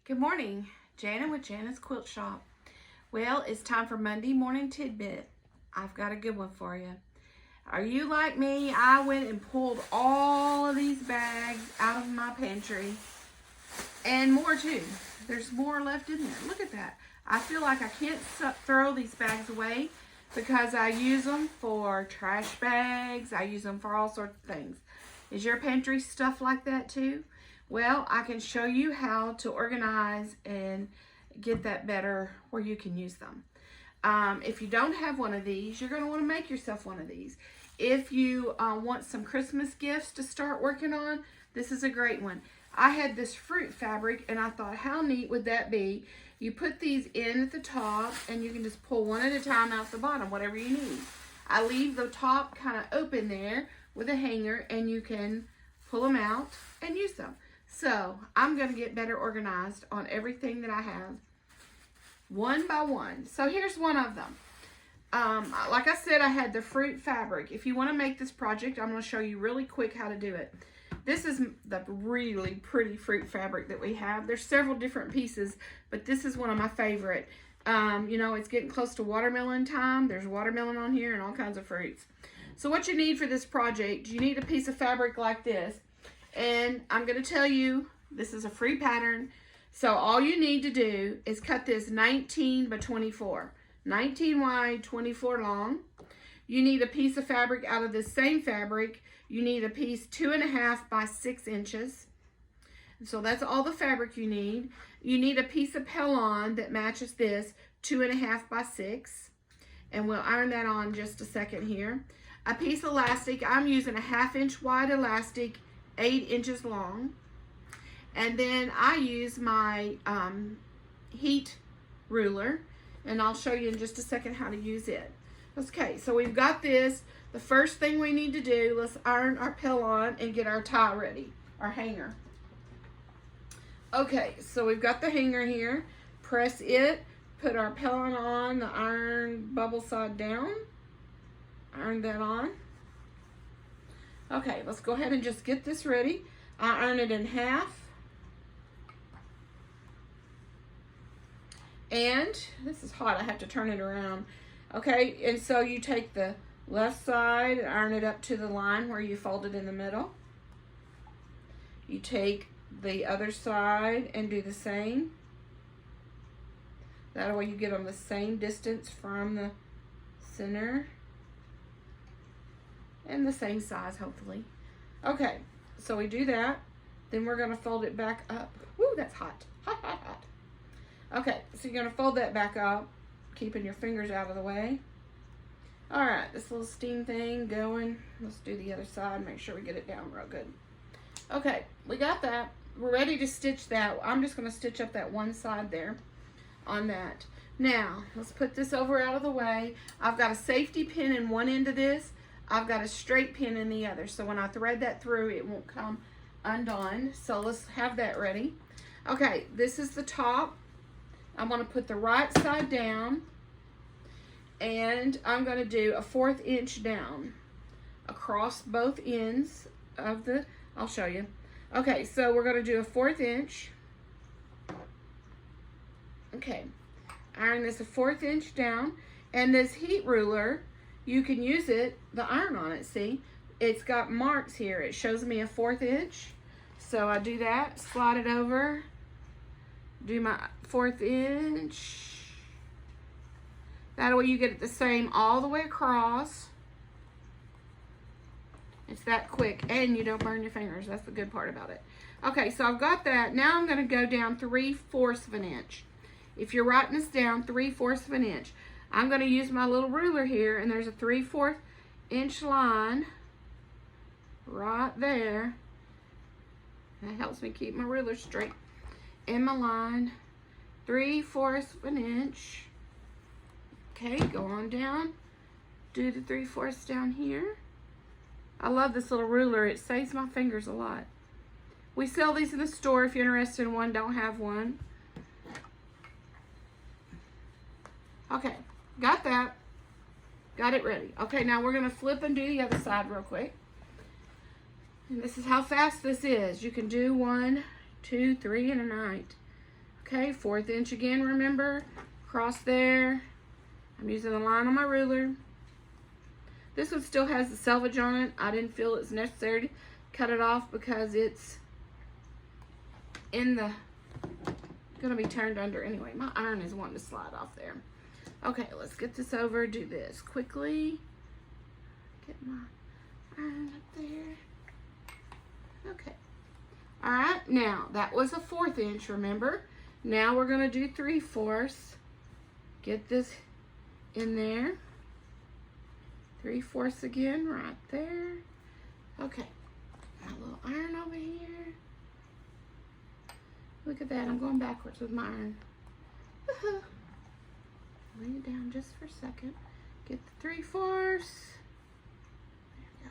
Good morning, Jana with Jana's Quilt Shop. Well, it's time for Monday morning tidbit. I've got a good one for you. Are you like me? I went and pulled all of these bags out of my pantry and more too. There's more left in there. Look at that. I feel like I can't throw these bags away because I use them for trash bags. I use them for all sorts of things. Is your pantry stuff like that too? Well, I can show you how to organize and get that better where you can use them. If you don't have one of these, you're going to want to make yourself one of these. If you want some Christmas gifts to start working on, this is a great one. I had this fruit fabric and I thought, how neat would that be? You put these in at the top and you can just pull one at a time out the bottom, whatever you need. I leave the top kind of open there with a hanger and you can pull them out and use them. So I'm going to get better organized on everything that I have one by one. So here's one of them. Like I said, I had the fruit fabric. If you want to make this project, I'm going to show you really quick how to do it. This is the really pretty fruit fabric that we have. There's several different pieces, but this is one of my favorite. You know, it's getting close to watermelon time. There's watermelon on here and all kinds of fruits. So what you need for this project, you need a piece of fabric like this. And I'm going to tell you, this is a free pattern. So all you need to do is cut this 19 by 24. 19 wide, 24 long. You need a piece of fabric out of this same fabric. You need a piece 2.5 by 6 inches. So that's all the fabric you need. You need a piece of Pellon that matches this, 2.5 by 6. And we'll iron that on just a second here. A piece of elastic. I'm using a 1/2 inch wide elastic, 8 inches long. And then I use my heat ruler, and I'll show you in just a second how to use it. Okay, so we've got this. The first thing we need to do, let's iron our Pellon and get our tie ready, our hanger. Okay, so we've got the hanger here. Press it, put our Pellon on, the iron bubble side down. Iron that on. Okay, let's go ahead and just get this ready. I iron it in half. And this is hot, I have to turn it around. Okay, and so you take the left side and iron it up to the line where you fold it in the middle. You take the other side and do the same. That way you get them the same distance from the center. And the same size, hopefully. Okay, so we do that. Then we're gonna fold it back up. Woo, that's hot. Hot, hot, hot. Okay, so you're gonna fold that back up, keeping your fingers out of the way. All right, this little steam thing going. Let's do the other side, make sure we get it down real good. Okay, we got that. We're ready to stitch that. I'm just gonna stitch up that one side there on that. Now, let's put this over out of the way. I've got a safety pin in one end of this. I've got a straight pin in the other, so when I thread that through, it won't come undone. So let's have that ready. Okay, this is the top. I'm going to put the right side down, and I'm going to do a 1/4 inch down across both ends of the, I'll show you. Okay, so we're going to do a 1/4 inch. Okay, iron this a 1/4 inch down, and this heat ruler, you can use it, the iron on it, see? It's got marks here. It shows me a 1/4 inch. So I do that, slide it over, do my 1/4 inch. That way you get it the same all the way across. It's that quick, and you don't burn your fingers. That's the good part about it. Okay, so I've got that. Now I'm gonna go down 3/4 of an inch. If you're writing this down, 3/4 of an inch. I'm going to use my little ruler here, and there's a 3/4 inch line right there. That helps me keep my ruler straight in my line. 3/4 of an inch. Okay, go on down. Do the 3/4 down here. I love this little ruler. It saves my fingers a lot. We sell these in the store if you're interested in one, don't have one. Okay. Got that. Got it ready. Okay, now we're going to flip and do the other side real quick. And this is how fast this is. You can do 1, 2, 3 in a night. Okay, 1/4 inch again, remember? Cross there. I'm using the line on my ruler. This one still has the selvage on it. I didn't feel it's necessary to cut it off because it's in the, gonna be turned under anyway. My iron is wanting to slide off there. Okay, let's get this over, do this quickly. Get my iron up there. Okay. All right, now that was a 1/4 inch, remember? Now we're gonna do 3/4. Get this in there. 3/4 again, right there. Okay, my little iron over here. Look at that, I'm going backwards with my iron. Lay it down just for a second. Get the 3/4. There we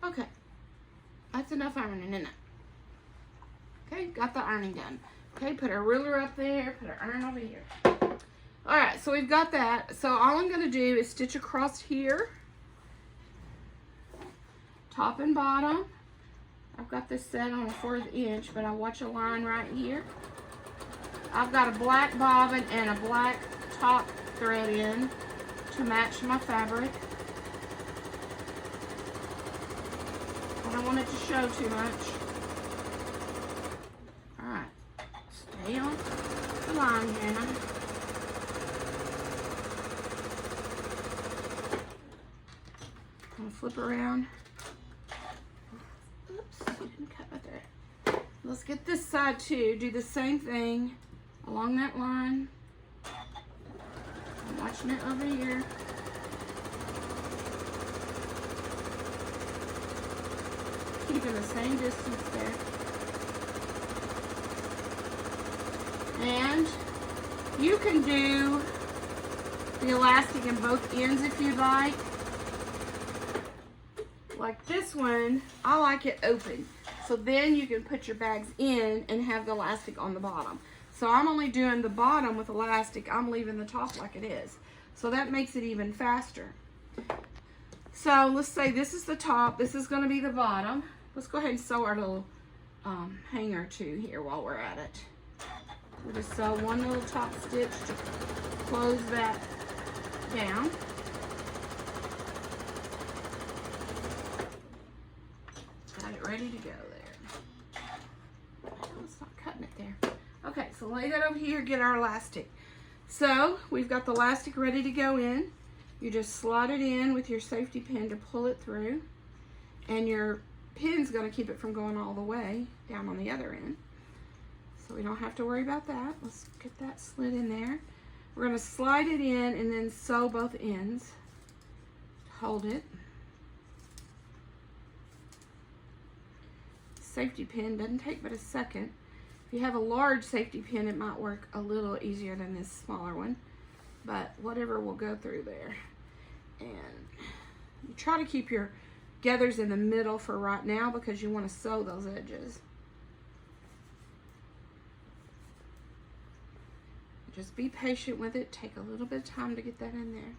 go. Okay, that's enough ironing, isn't it? Okay, got the ironing done. Okay, put our ruler up there, put our iron over here. All right, so we've got that. So all I'm gonna do is stitch across here, top and bottom. I've got this set on a 1/4 inch, but I watch a line right here. I've got a black bobbin and a black top thread in to match my fabric. I don't want it to show too much. All right, stay on the line, Jana. I'm gonna flip around. Oops, you didn't cut my thread. Let's get this side too. Do the same thing along that line. I'm watching it over here. Keeping the same distance there. And you can do the elastic in both ends if you'd like. Like this one, I like it open. So then you can put your bags in and have the elastic on the bottom. So I'm only doing the bottom with elastic. I'm leaving the top like it is. So that makes it even faster. So let's say this is the top. This is going to be the bottom. Let's go ahead and sew our little hanger too here while we're at it. We'll just sew one little top stitch to close that down. Got it ready to go there. Oh, it's not cutting it there. Okay, so lay that over here, get our elastic. So we've got the elastic ready to go in. You just slide it in with your safety pin to pull it through. And your pin's gonna keep it from going all the way down on the other end. So we don't have to worry about that. Let's get that slid in there. We're gonna slide it in and then sew both ends. Hold it. Safety pin doesn't take but a second. If you have a large safety pin, it might work a little easier than this smaller one, but whatever will go through there. And you try to keep your gathers in the middle for right now because you want to sew those edges. Just be patient with it. Take a little bit of time to get that in there.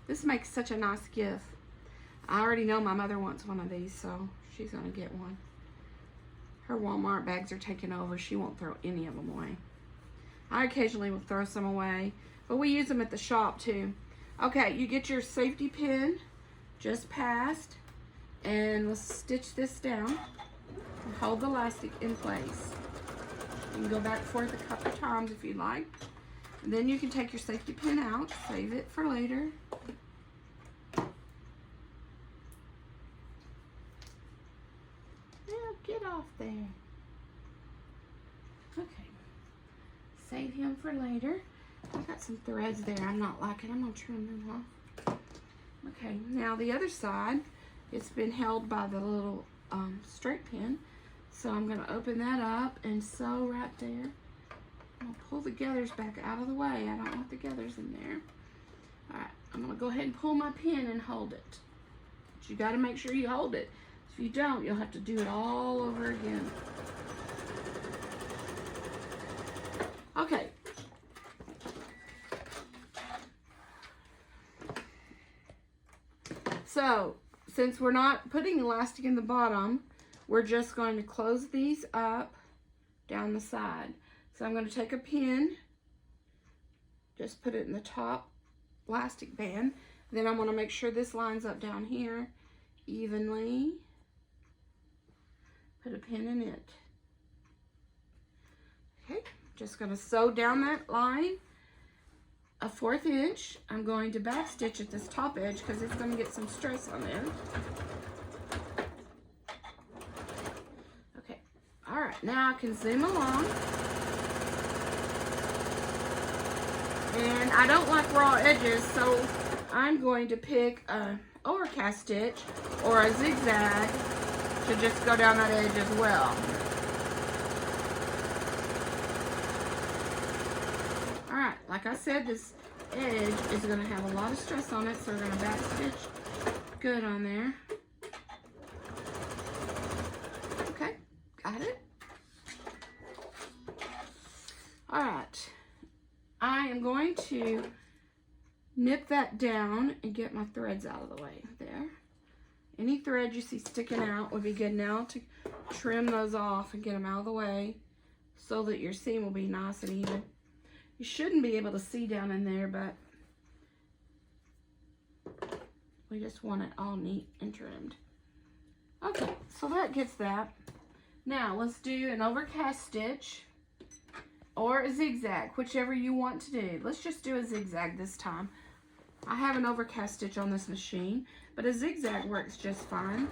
This makes such a nice gift. I already know my mother wants one of these, so she's gonna get one. Her Walmart bags are taken over. She won't throw any of them away. I occasionally will throw some away, but we use them at the shop too. Okay, you get your safety pin just past, and let's stitch this down and hold the elastic in place. You can go back and forth a couple times if you like. And then you can take your safety pin out, save it for later. Get off there. Okay. Save him for later. I've got some threads there I'm not liking. I'm going to trim them off. Okay, now the other side, it's been held by the little straight pin. So I'm going to open that up and sew right there. I'm going to pull the gathers back out of the way. I don't want the gathers in there. Alright, I'm going to go ahead and pull my pin and hold it. But you got to make sure you hold it. If you don't, you'll have to do it all over again. Okay. So, since we're not putting elastic in the bottom, we're just going to close these up down the side. So I'm going to take a pin, just put it in the top elastic band. Then I'm going to make sure this lines up down here evenly. Put a pin in it. Okay, just going to sew down that line a 1/4 inch. I'm going to back stitch at this top edge because it's going to get some stress on there. Okay, all right, now I can zoom along. And I don't like raw edges, so I'm going to pick a overcast stitch or a zigzag to just go down that edge as well. All right, like I said, this edge is going to have a lot of stress on it, so we're going to back stitch good on there. Okay, got it. All right, I am going to nip that down and get my threads out of the way there. Any thread you see sticking out would be good now to trim those off and get them out of the way so that your seam will be nice and even. You shouldn't be able to see down in there, but we just want it all neat and trimmed. Okay, so that gets that. Now let's do an overcast stitch or a zigzag, whichever you want to do. Let's just do a zigzag this time. I have an overcast stitch on this machine, but a zigzag works just fine.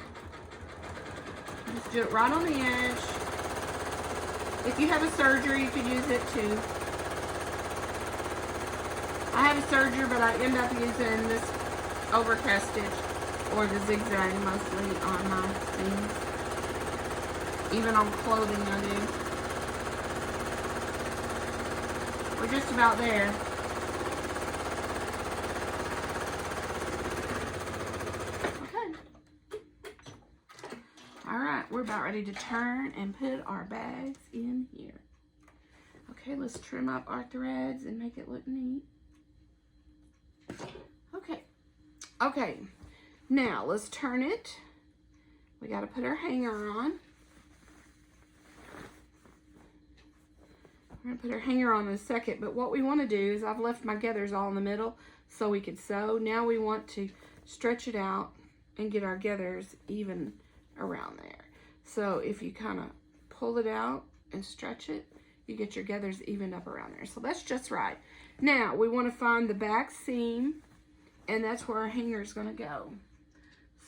Just do it right on the edge. If you have a serger, you could use it too. I have a serger, but I end up using this overcast stitch or the zigzag mostly on my seams. Even on clothing I do. We're just about there. Okay. All right, we're about ready to turn and put our bags in here. Okay, let's trim up our threads and make it look neat. Okay, now let's turn it. We got to put our hanger on. We're going to put our hanger on in a second, but what we want to do is I've left my gathers all in the middle so we could sew. Now we want to stretch it out and get our gathers even around there. So if you kind of pull it out and stretch it, you get your gathers evened up around there. So that's just right. Now we want to find the back seam, and that's where our hanger is going to go.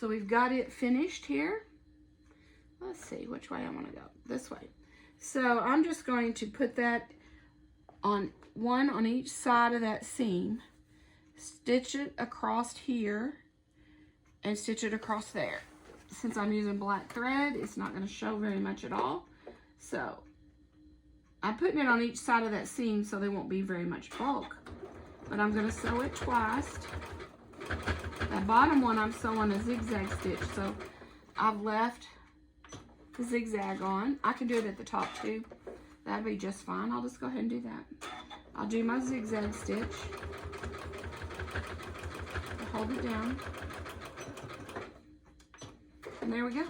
So we've got it finished here. Let's see which way I want to go. This way. So I'm just going to put that on one on each side of that seam, stitch it across here, and stitch it across there. Since I'm using black thread, it's not going to show very much at all. So I'm putting it on each side of that seam so there won't be very much bulk. But I'm going to sew it twice. The bottom one I'm sewing a zigzag stitch, so I've left the zigzag on. I can do it at the top too. That'd be just fine. I'll just go ahead and do that. I'll do my zigzag stitch. I'll hold it down. And there we go.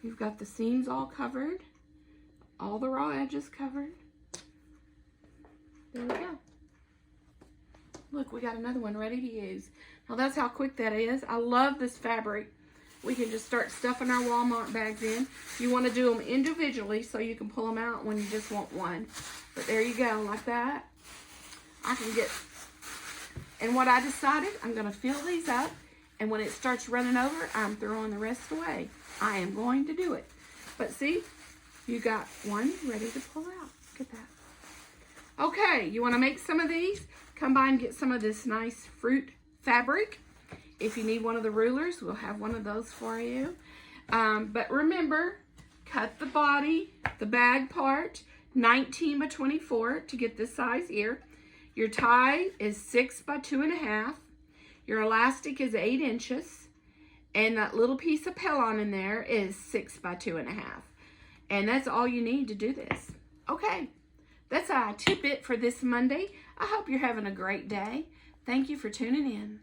You've got the seams all covered. All the raw edges covered. There we go. Look, we got another one ready to use. Now that's how quick that is. I love this fabric. We can just start stuffing our Walmart bags in. You want to do them individually so you can pull them out when you just want one. But there you go, like that. I can get, and what I decided, I'm going to fill these up, and when it starts running over, I'm throwing the rest away. I am going to do it. But see, you got one ready to pull out. Look at that. Okay, you want to make some of these? Come by and get some of this nice fruit fabric. If you need one of the rulers, we'll have one of those for you. But remember, cut the body, the bag part, 19 by 24 to get this size here. Your tie is 6 by 2.5. Your elastic is 8 inches. And that little piece of pellon in there is 6 by 2.5. And that's all you need to do this. Okay, that's our tidbit for this Monday. I hope you're having a great day. Thank you for tuning in.